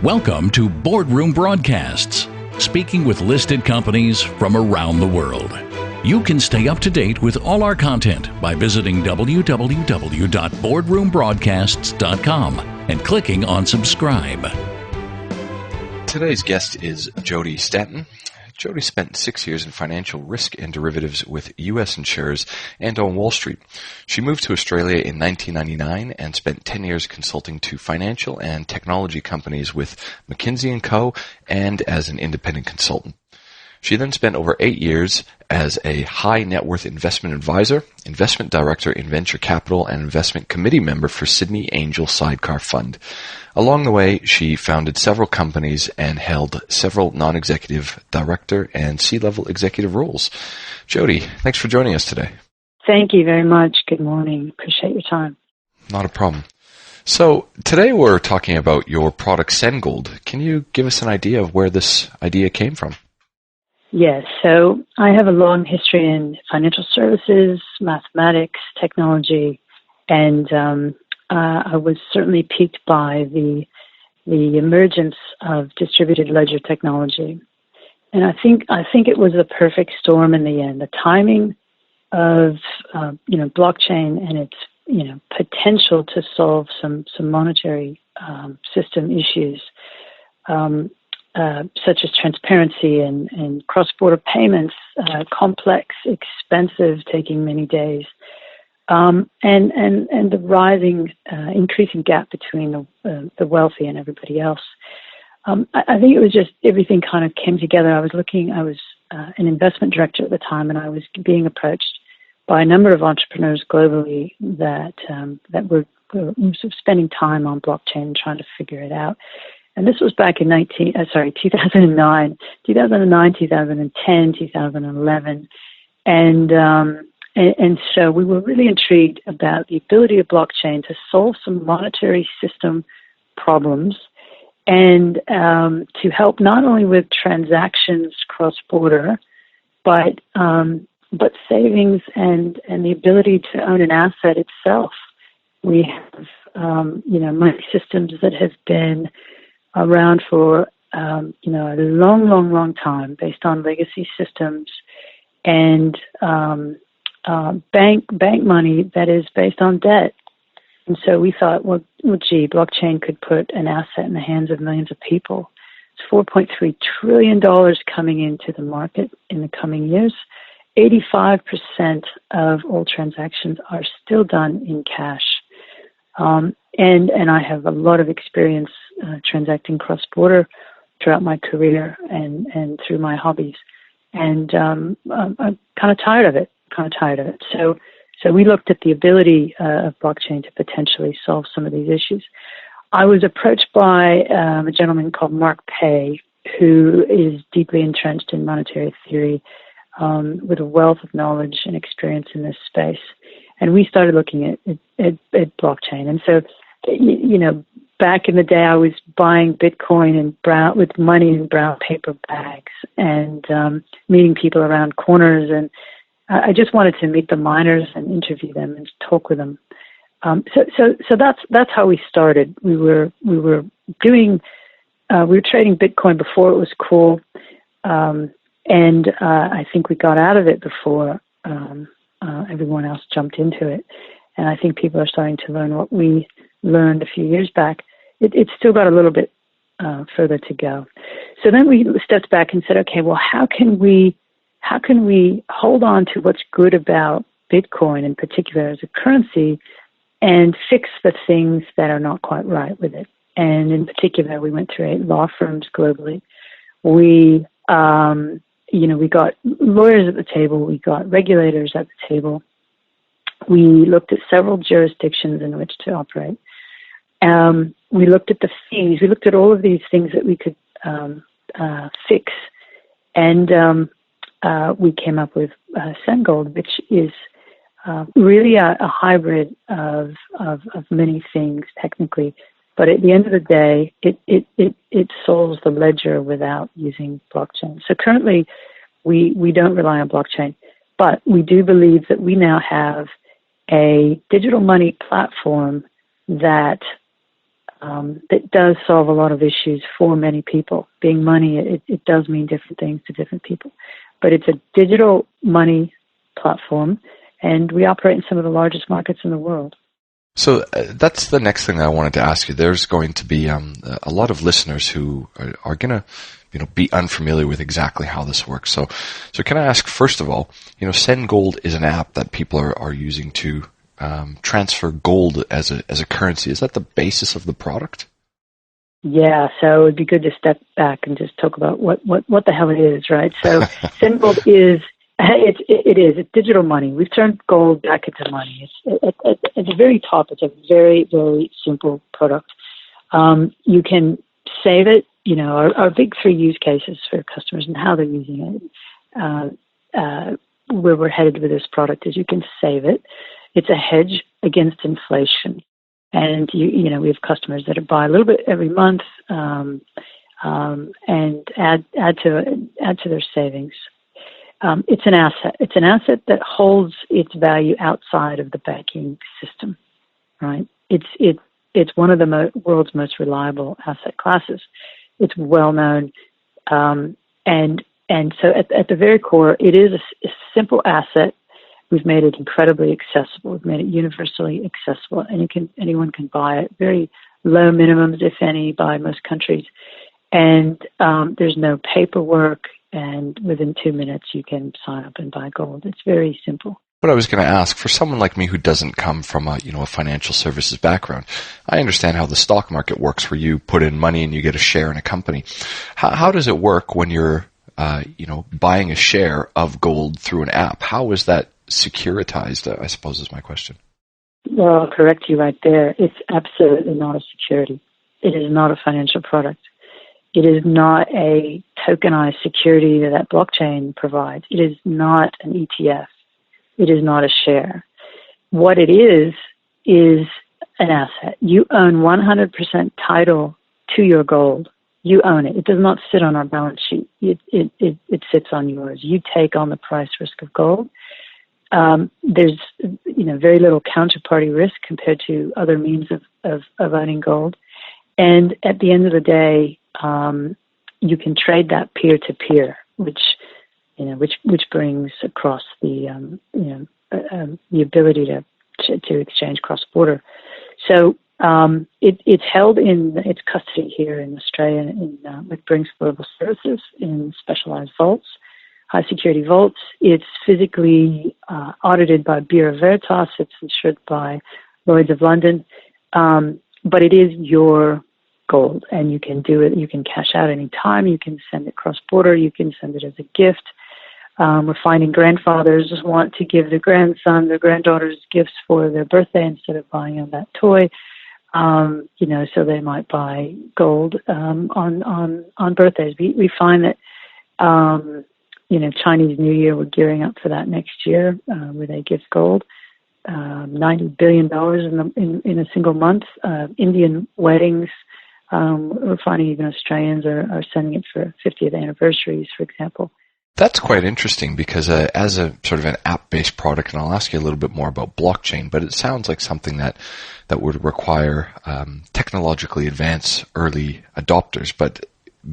Welcome to Boardroom Broadcasts, speaking with listed companies from around the world. You can stay up to date with all our content by visiting www.boardroombroadcasts.com and clicking on subscribe. Today's guest is Jodi Stanton. Jodi spent 6 years in financial risk and derivatives with U.S. insurers and on Wall Street. She moved to Australia in 1999 and spent 10 years consulting to financial and technology companies with McKinsey Co. and as an independent consultant. She then spent over 8 years as a high net worth investment advisor, investment director in venture capital, and investment committee member for Sydney Angel Sidecar Fund. Along the way, she founded several companies and held several non-executive director and C-level executive roles. Jodi, thanks for joining us today. Thank you very much. Good morning. Appreciate your time. Not a problem. So today we're talking about your product SendGold. Can you give us an idea of where this idea came from? Yes, so I have a long history in financial services, mathematics, technology, and I was certainly piqued by the emergence of distributed ledger technology. And I think it was the perfect storm in the end. The timing of blockchain and its potential to solve some monetary system issues. Such as transparency and cross-border payments, complex, expensive, taking many days, and the rising, increasing gap between the wealthy and everybody else. I think it was just everything kind of came together. I was an investment director at the time, and I was being approached by a number of entrepreneurs globally that were sort of spending time on blockchain, trying to figure it out. And this was back in 2009, 2010, 2011. And so we were really intrigued about the ability of blockchain to solve some monetary system problems and to help not only with transactions cross-border, but savings and the ability to own an asset itself. We have, money systems that have been around for a long time, based on legacy systems and bank money that is based on debt. And so we thought, blockchain could put an asset in the hands of millions of people. It's $4.3 trillion coming into the market in the coming years. 85% of all transactions are still done in cash. And I have a lot of experience transacting cross-border throughout my career and through my hobbies. And I'm kind of tired of it. So we looked at the ability of blockchain to potentially solve some of these issues. I was approached by a gentleman called Mark Pei, who is deeply entrenched in monetary theory with a wealth of knowledge and experience in this space. And we started looking at blockchain. And so, back in the day, I was buying Bitcoin with money in brown paper bags and meeting people around corners. And I just wanted to meet the miners and interview them and talk with them. So that's how we started. We were trading Bitcoin before it was cool, and I think we got out of it before everyone else jumped into it. And I think people are starting to learn what we learned a few years back. It's still got a little bit further to go. So then we stepped back and said, okay, well, how can we hold on to what's good about Bitcoin in particular as a currency and fix the things that are not quite right with it? And in particular, we went through 8 law firms globally. We got lawyers at the table. We got regulators at the table. We looked at several jurisdictions in which to operate. We looked at the fees. We looked at all of these things that we could fix. And we came up with SendGold, which is really a hybrid of many things technically. But at the end of the day, it solves the ledger without using blockchain. So currently, we don't rely on blockchain, but we do believe that we now have a digital money platform that that does solve a lot of issues for many people. Being money, it does mean different things to different people. But it's a digital money platform, and we operate in some of the largest markets in the world. So that's the next thing I wanted to ask you. There's going to be a lot of listeners who are going to be unfamiliar with exactly how this works. So can I ask, first of all, SendGold is an app that people are using to transfer gold as a currency. Is that the basis of the product? Yeah, so it'd be good to step back and just talk about what the hell it is, right? So SendGold is it's digital money. We've turned gold back into money. It's at the very top. It's a very, very simple product. You can save it. Our big three use cases for customers and how they're using it. Where we're headed with this product is you can save it. It's a hedge against inflation, and we have customers that buy a little bit every month and add to their savings. It's an asset. It's an asset that holds its value outside of the banking system, right? It's one of the world's most reliable asset classes. It's well known, and so at the very core, it is a simple asset. We've made it incredibly accessible. We've made it universally accessible, and anyone can buy it. Very low minimums, if any, by most countries, and there's no paperwork. And within 2 minutes, you can sign up and buy gold. It's very simple. What I was going to ask, for someone like me who doesn't come from a financial services background, I understand how the stock market works, where you put in money and you get a share in a company. How does it work when you're buying a share of gold through an app? How is that securitized, I suppose, is my question. Well, I'll correct you right there. It's absolutely not a security. It is not a financial product. It is not a tokenized security that blockchain provides. It is not an ETF. It is not a share. What it is an asset. You own 100% title to your gold. You own it. It does not sit on our balance sheet. It sits on yours. You take on the price risk of gold. There's very little counterparty risk compared to other means of owning gold. And at the end of the day, you can trade that peer to peer, which brings across the ability to exchange cross border. So it's held in its custody here in Australia with Brinks Global Services in specialized vaults, high security vaults. It's physically audited by Bureau Veritas. It's insured by Lloyd's of London, but it is your gold, and you can do it. You can cash out any time. You can send it cross-border. You can send it as a gift. We're finding grandfathers want to give their grandson, their granddaughters gifts for their birthday instead of buying them that toy. So they might buy gold on birthdays. We find that Chinese New Year, we're gearing up for that next year, where they gift gold. $90 billion in a single month. Indian weddings. We're finding even Australians are sending it for 50th anniversaries, for example. That's quite interesting because as a sort of an app-based product, and I'll ask you a little bit more about blockchain, but it sounds like something that would require technologically advanced early adopters. But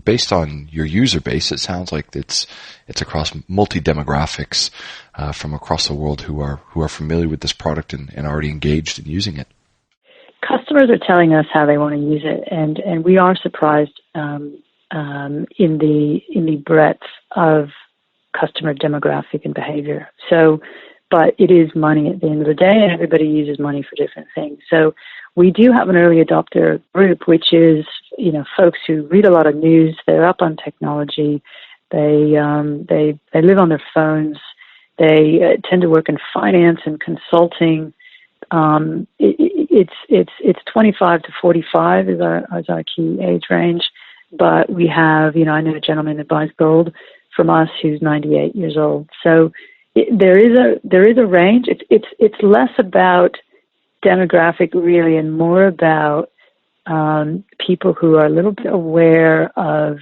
based on your user base, it sounds like it's across multi-demographics from across the world who are familiar with this product and already engaged in using it. Customers are telling us how they want to use it, and we are surprised in the breadth of customer demographic and behavior. So, but it is money at the end of the day, and everybody uses money for different things. So we do have an early adopter group, which is folks who read a lot of news. They're up on technology. They live on their phones. They tend to work in finance and consulting. It's 25 to 45 is our key age range, but we have I know a gentleman that buys gold from us who's 98 years old. So there is a range. It's less about demographic really, and more about people who are a little bit aware of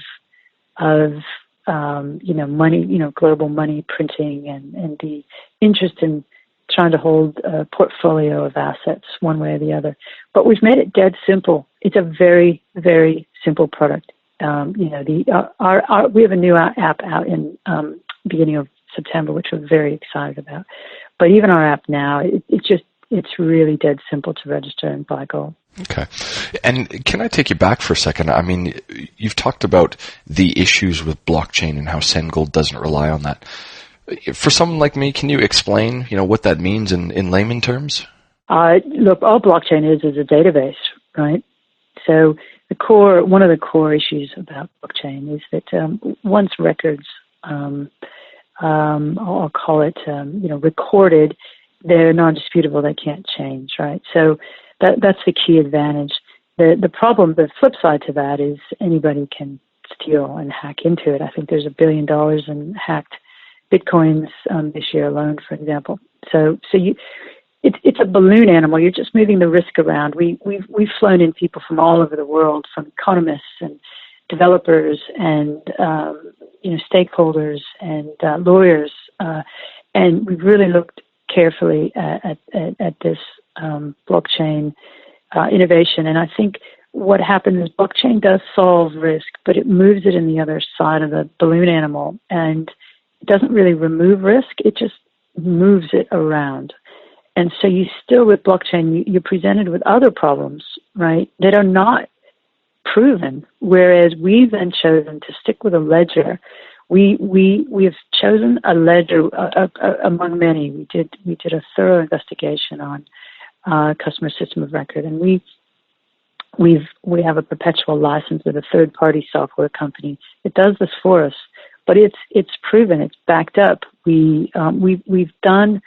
money, global money printing and the interest in trying to hold a portfolio of assets one way or the other. But we've made it dead simple. it's a very, very simple product. We have a new app out in beginning of September, which we're very excited about. But even our app now, it's really dead simple to register and buy gold. Okay. And can I take you back for a second? I mean, you've talked about the issues with blockchain and how SendGold doesn't rely on that. For someone like me, can you explain, what that means in layman terms? Look, all blockchain is a database, right? So one of the core issues about blockchain is that once records, I'll call it, recorded, they're non-disputable. They can't change, right? So that's the key advantage. The problem, the flip side to that is anybody can steal and hack into it. I think there's $1 billion in hacked Bitcoins this year alone, for example. So it's a balloon animal. You're just moving the risk around. We've flown in people from all over the world, from economists and developers and stakeholders and lawyers, and we've really looked carefully at this blockchain innovation. And I think what happens is blockchain does solve risk, but it moves it in the other side of the balloon animal, and it doesn't really remove risk. It just moves it around. And so you still, with blockchain, you're presented with other problems, right, that are not proven, whereas we've then chosen to stick with a ledger. We have chosen a ledger among many. We did a thorough investigation on customer system of record, and we have a perpetual license with a third-party software company. It does this for us, but it's proven, it's backed up. We've done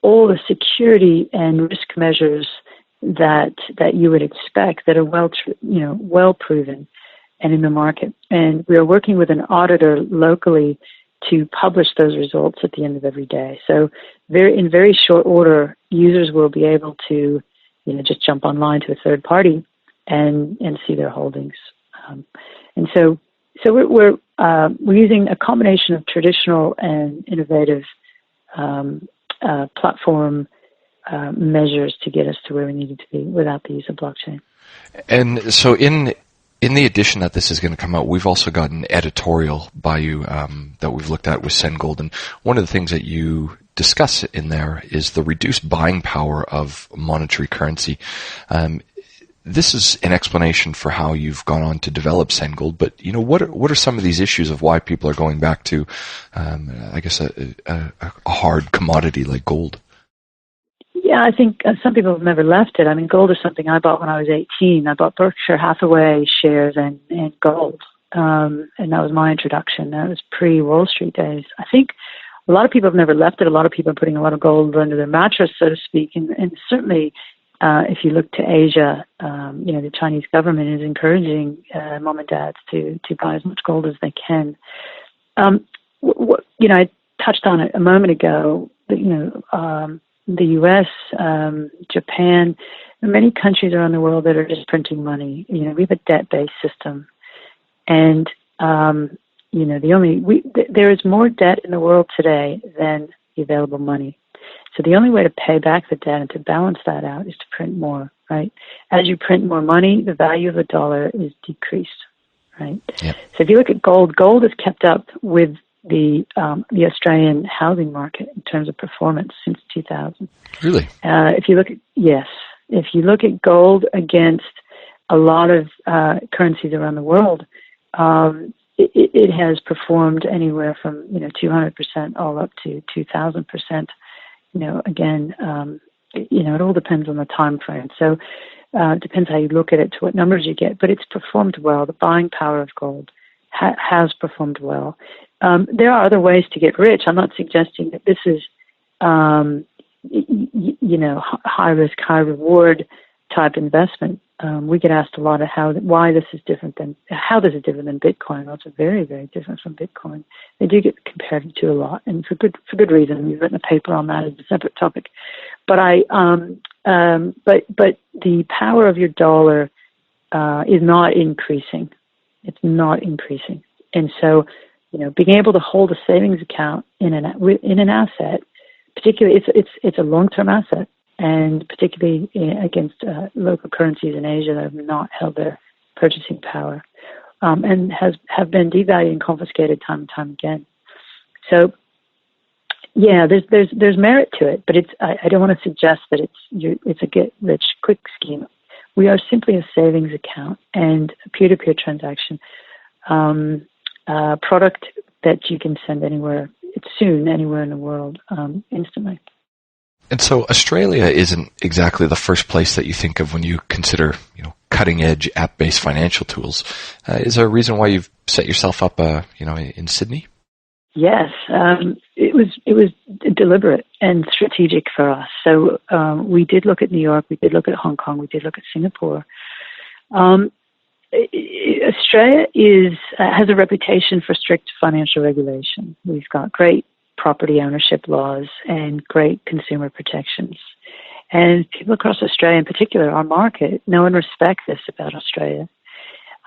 all the security and risk measures that you would expect that are well proven and in the market. And we are working with an auditor locally to publish those results at the end of every day. So in very short order, users will be able to just jump online to a third party and see their holdings. And so we're using a combination of traditional and innovative platform measures to get us to where we needed to be without the use of blockchain. And so in the edition that this is going to come out, we've also got an editorial by you that we've looked at with SendGold. And one of the things that you discuss in there is the reduced buying power of monetary currency. This is an explanation for how you've gone on to develop SendGold, but what are some of these issues of why people are going back to, I guess, a hard commodity like gold? Yeah, I think some people have never left it. I mean, gold is something I bought when I was 18. I bought Berkshire Hathaway shares and gold, and that was my introduction. That was pre-Wall Street days. I think a lot of people have never left it. A lot of people are putting a lot of gold under their mattress, so to speak, and certainly if you look to Asia, the Chinese government is encouraging mom and dads to buy as much gold as they can. I touched on it a moment ago. The U.S., Japan, many countries around the world that are just printing money. We have a debt-based system, and there is more debt in the world today than the available money. So the only way to pay back the debt and to balance that out is to print more, right? As you print more money, the value of the dollar is decreased, right? Yep. So if you look at gold is kept up with the Australian housing market in terms of performance since 2000. Really? If you look at gold against a lot of currencies around the world, it has performed anywhere from 200% all up to 2,000%. Again, it all depends on the time frame. So it depends how you look at it to what numbers you get, but it's performed well. The buying power of gold has performed well. There are other ways to get rich. I'm not suggesting that this is, high risk, high reward type investment. We get asked a lot of how this is different than Bitcoin. Well, it's very, very different from Bitcoin. They do get compared to a lot, and for good reason. We've written a paper on that as a separate topic. But but the power of your dollar is not increasing. It's not increasing, and so being able to hold a savings account in an asset, particularly it's a long-term asset. and particularly against local currencies in Asia that have not held their purchasing power, and have been devalued and confiscated time and time again. So, yeah, there's merit to it, but I don't want to suggest that it's a get rich quick scheme. We are simply a savings account and a peer-to-peer transaction product that you can send anywhere. It's soon anywhere in the world instantly. And so Australia isn't exactly the first place that you think of when you consider, cutting-edge app-based financial tools. Is there a reason why you've set yourself up, in Sydney? Yes, it was deliberate and strategic for us. So we did look at New York, we did look at Hong Kong, we did look at Singapore. Australia has a reputation for strict financial regulation. We've got great property ownership laws and great consumer protections. And people across Australia, in particular, our market, know and respect this about Australia.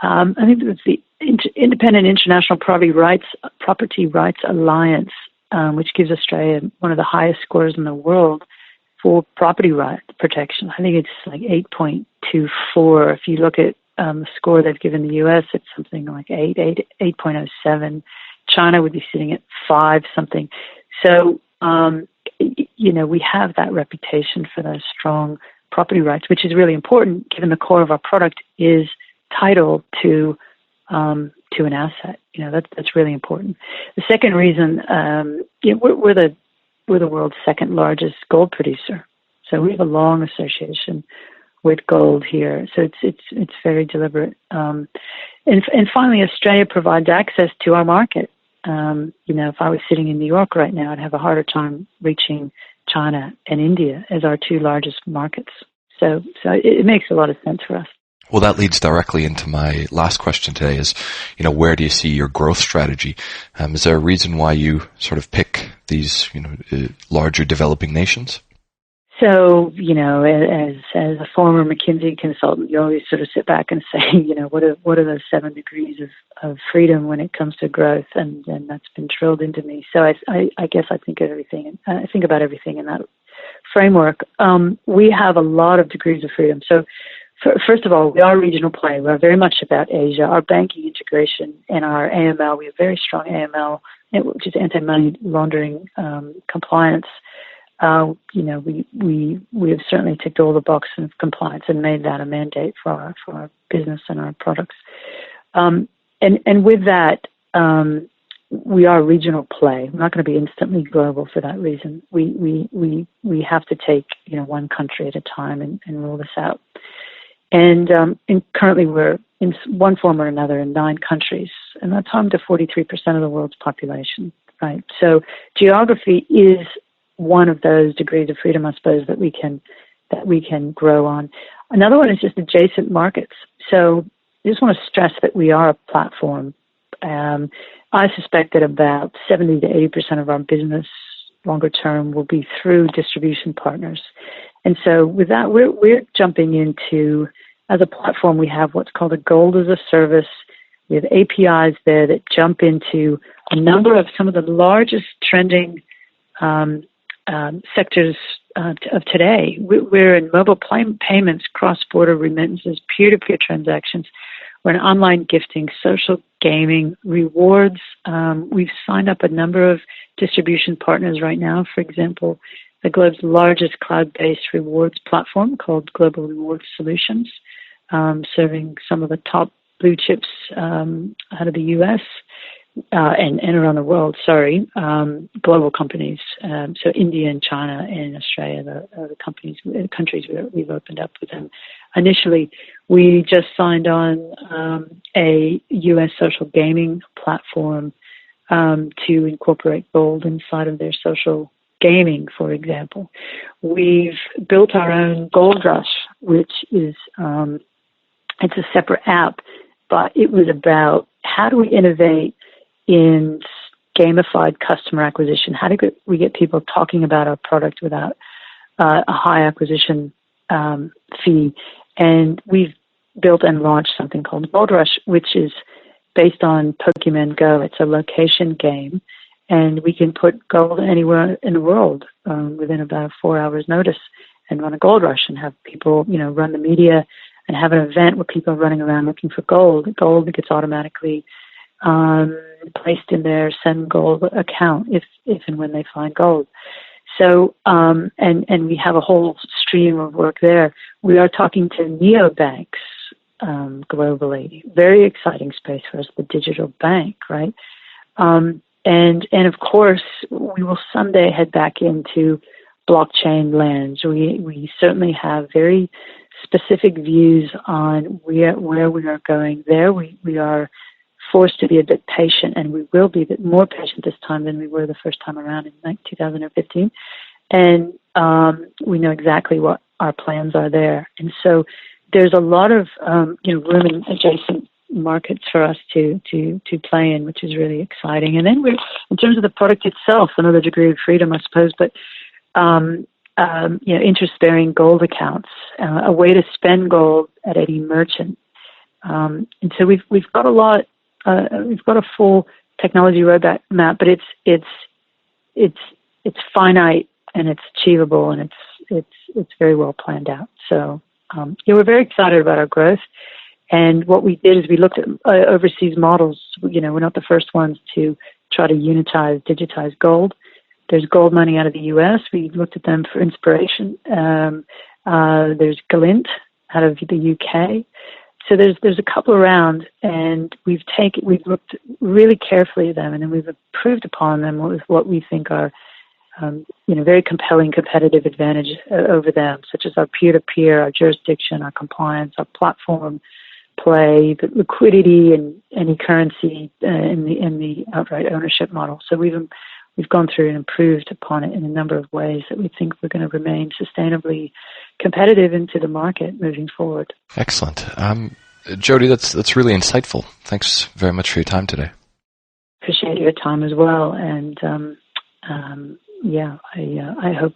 I think it's the Independent International Property Rights Alliance, which gives Australia one of the highest scores in the world for property right protection. I think it's like 8.24. If you look at the score they've given the U.S., it's something like 8.07. China would be sitting at 5 something. So, we have that reputation for those strong property rights, which is really important given the core of our product is title to an asset. That's really important. The second reason, we're the world's second largest gold producer, so we have a long association with gold here. So it's very deliberate. And finally, Australia provides access to our market. If I was sitting in New York right now, I'd have a harder time reaching China and India as our 2 largest markets. So it makes a lot of sense for us. Well, that leads directly into my last question today is, where do you see your growth strategy? Is there a reason why you sort of pick these, larger developing nations? So, as a former McKinsey consultant, you always sort of sit back and say, what are those 7 degrees of freedom when it comes to growth? And that's been drilled into me. So I guess I think about everything in that framework. We have a lot of degrees of freedom. So first of all, we are a regional play. We're very much about Asia. Our banking integration and our AML, we have very strong AML, which is anti-money laundering compliance. We have certainly ticked all the boxes of compliance and made that a mandate for our business and our products. And with that, we are a regional play. We're not going to be instantly global for that reason. We have to take one country at a time and roll this out. And currently we're in one form or another in 9 countries, and that's home to 43% of the world's population. Right. So geography is one of those degrees of freedom, I suppose, that we can grow on. Another one is just adjacent markets. So I just want to stress that we are a platform. I suspect that about 70 to 80% of our business longer term will be through distribution partners. And so with that, we're jumping into, as a platform, we have what's called a gold as a service. We have APIs there that jump into a number of some of the largest trending sectors of today. We're in mobile payments, cross-border remittances, peer-to-peer transactions. We're in online gifting, social gaming, rewards. We've signed up a number of distribution partners right now. For example, the globe's largest cloud-based rewards platform called Global Reward Solutions, serving some of the top blue chips out of the U.S. And around the world, global companies. So India and China and Australia are the countries where we've opened up with them. Initially, we just signed on a U.S. social gaming platform to incorporate gold inside of their social gaming, for example. We've built our own Gold Rush, which is it's a separate app, but it was about how do we innovate in gamified customer acquisition? How do we get people talking about our product without a high acquisition fee? And we've built and launched something called Gold Rush, which is based on Pokemon Go. It's a location game, and we can put gold anywhere in the world within about 4 hours' notice. and run a gold rush and have people, run the media and have an event where people are running around looking for gold. Gold gets automatically placed in their SendGold account if and when they find gold. So, and we have a whole stream of work there. We are talking to neobanks globally. Very exciting space for us, the digital bank, right? And of course, we will someday head back into blockchain lands. We certainly have very specific views on where we are going there. We are forced to be a bit patient, and we will be a bit more patient this time than we were the first time around in 2015. And we know exactly what our plans are there. And so there's a lot of room in adjacent markets for us to play in, which is really exciting. And then in terms of the product itself, another degree of freedom, I suppose, but interest-bearing gold accounts, a way to spend gold at any merchant. And so we've got a lot. We've got a full technology roadmap, but it's finite and it's achievable, and it's very well planned out. So we're very excited about our growth. And what we did is we looked at overseas models. We're not the first ones to try to digitize gold. There's gold money out of the U.S. We looked at them for inspiration. There's Glint out of the U.K. So there's a couple around, and we've looked really carefully at them, and then we've improved upon them with what we think are very compelling competitive advantage over them, such as our peer-to-peer, our jurisdiction, our compliance, our platform play, the liquidity, and any currency in the outright ownership model. So we've gone through and improved upon it in a number of ways that we think we're going to remain sustainably competitive into the market moving forward. Excellent. Jodi, that's really insightful. Thanks very much for your time today. Appreciate your time as well. And I hope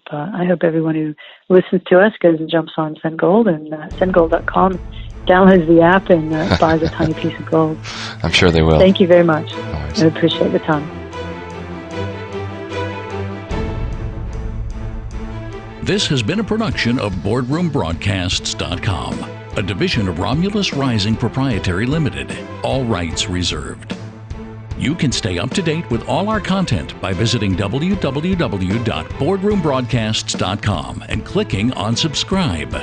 everyone who listens to us goes and jumps on SendGold and SendGold.com, downloads the app, and buys a tiny piece of gold. I'm sure they will. Thank you very much. I appreciate the time. This has been a production of BoardroomBroadcasts.com, a division of Romulus Rising Proprietary Limited. All rights reserved. You can stay up to date with all our content by visiting www.boardroombroadcasts.com and clicking on subscribe.